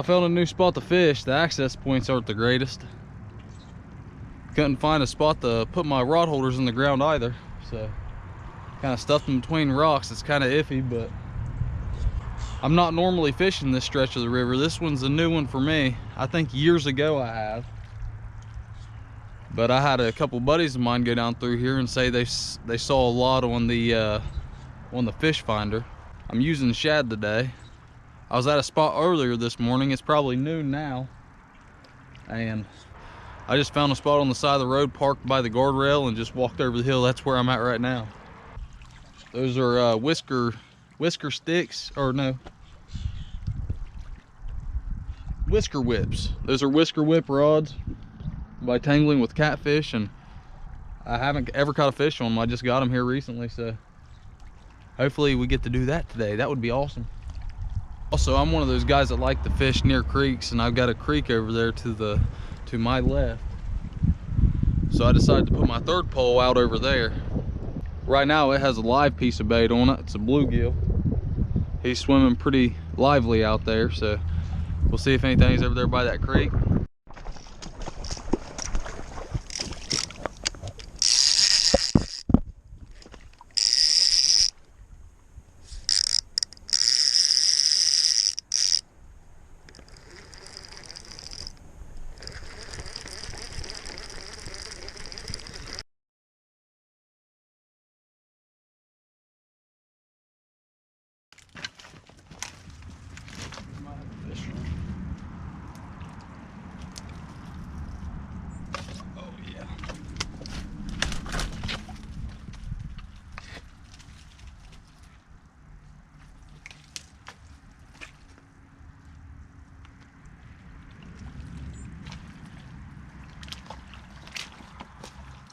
found a new spot to fish. The access points aren't the greatest. Couldn't find a spot to put my rod holders in the ground either, so kind of stuffed them between rocks. It's kind of iffy, but I'm not normally fishing this stretch of the river. This one's a new one for me. I think years ago I have, but I had a couple buddies of mine go down through here and say they saw a lot on the fish finder. I'm using shad today. I was at a spot earlier this morning. It's probably noon now, and I just found a spot on the side of the road, parked by the guardrail, and just walked over the hill. That's where I'm at right now. Those are whisker sticks, or no, whisker whips. Those are whisker whip rods by Tangling with Catfish, and I haven't ever caught a fish on them. I just got them here recently, so hopefully we get to do that today. That would be awesome. Also, I'm one of those guys that like to fish near creeks, and I've got a creek over there to my left. So I decided to put my third pole out over there. Right now it has a live piece of bait on it. It's a bluegill. He's swimming pretty lively out there, so we'll see if anything's over there by that creek.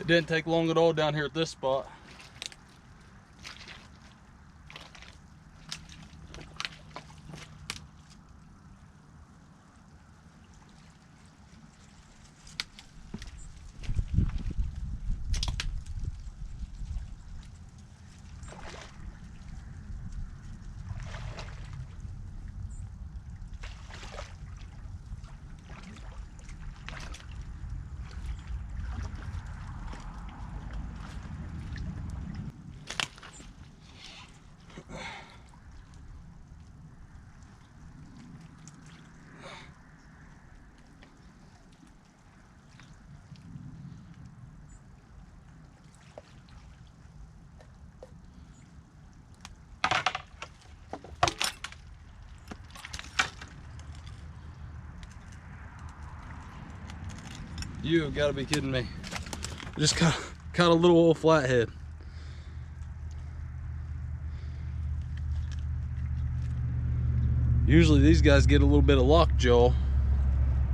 It didn't take long at all down here at this spot. You have got to be kidding me. I just caught a little old flathead. Usually these guys get a little bit of lockjaw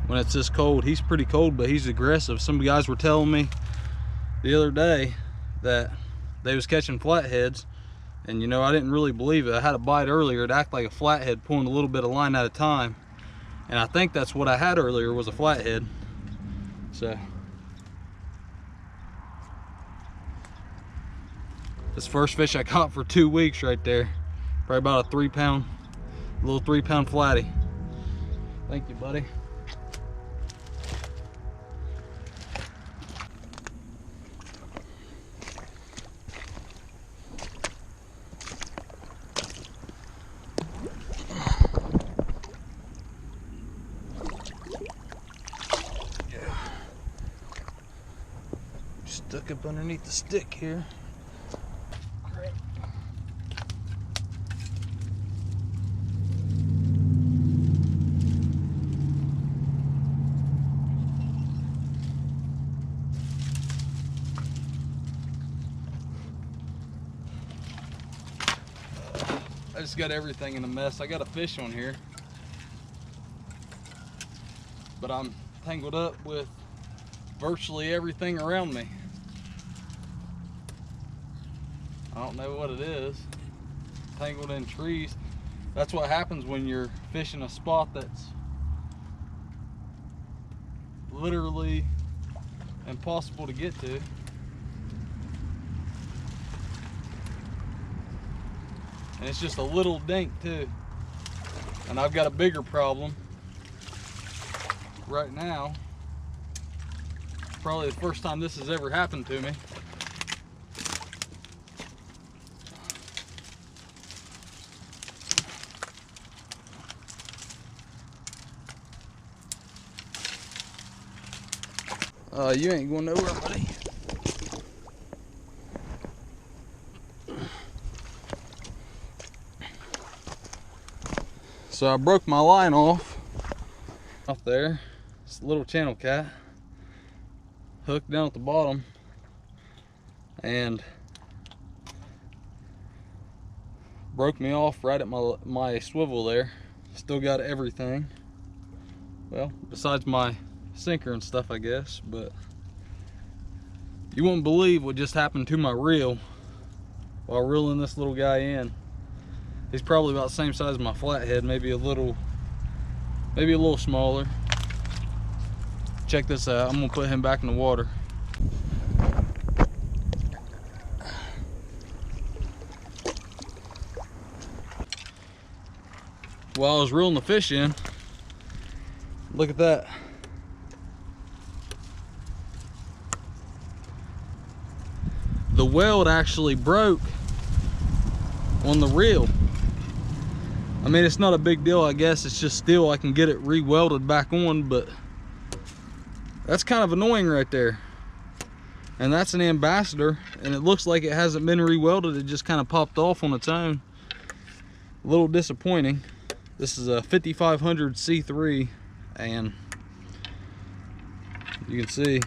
when it's this cold. He's pretty cold, but he's aggressive. Some guys were telling me the other day that they was catching flatheads, and you know, I didn't really believe it. I had a bite earlier. It acted like a flathead, pulling a little bit of line at a time, and I think that's what I had earlier, was a flathead. So this first fish I caught for 2 weeks right there. Probably about a 3 pound, little 3 pound flatty. Thank you, buddy. Stuck up underneath the stick here. Great. I just got everything in a mess. I got a fish on here, but I'm tangled up with virtually everything around me. I don't know what it is. Tangled in trees. That's what happens when you're fishing a spot that's literally impossible to get to. And it's just a little dink too. And I've got a bigger problem. right now. Probably the first time this has ever happened to me. You ain't going nowhere, buddy. So I broke my line off there. It's a little channel cat hooked down at the bottom and broke me off right at my swivel there. Still got everything, well, besides my sinker and stuff, I guess. But you won't believe what just happened to my reel while reeling this little guy in. He's probably about the same size as my flathead, maybe a little smaller. Check this out. I'm gonna put him back in the water. While I was reeling the fish in, look at that. The weld actually broke on the reel. I mean, it's not a big deal, I guess. It's just steel. I can get it re-welded back on, but that's kind of annoying right there. And that's an ambassador, and it looks like it hasn't been re-welded. It just kind of popped off on its own. A little disappointing. This is a 5500 C3, and you can see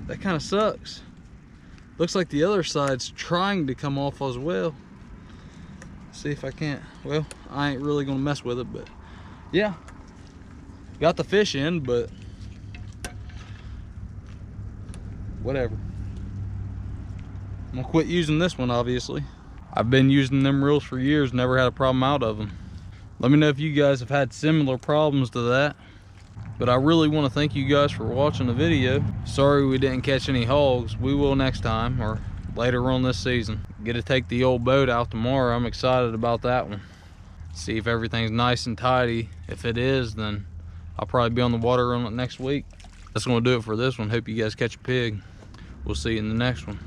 that kind of sucks. Looks like the other side's trying to come off as well. See if I can't. Well, I ain't really gonna mess with it, but yeah, got the fish in, but whatever. I'm gonna quit using this one, obviously. I've been using them reels for years, never had a problem out of them. Let me know if you guys have had similar problems to that. But I really want to thank you guys for watching the video. Sorry we didn't catch any hogs. We will next time, or later on this season. Get to take the old boat out tomorrow. I'm excited about that one. See if everything's nice and tidy. If it is, then I'll probably be on the water on it next week. That's gonna do it for this one. Hope you guys catch a pig. We'll see you in the next one.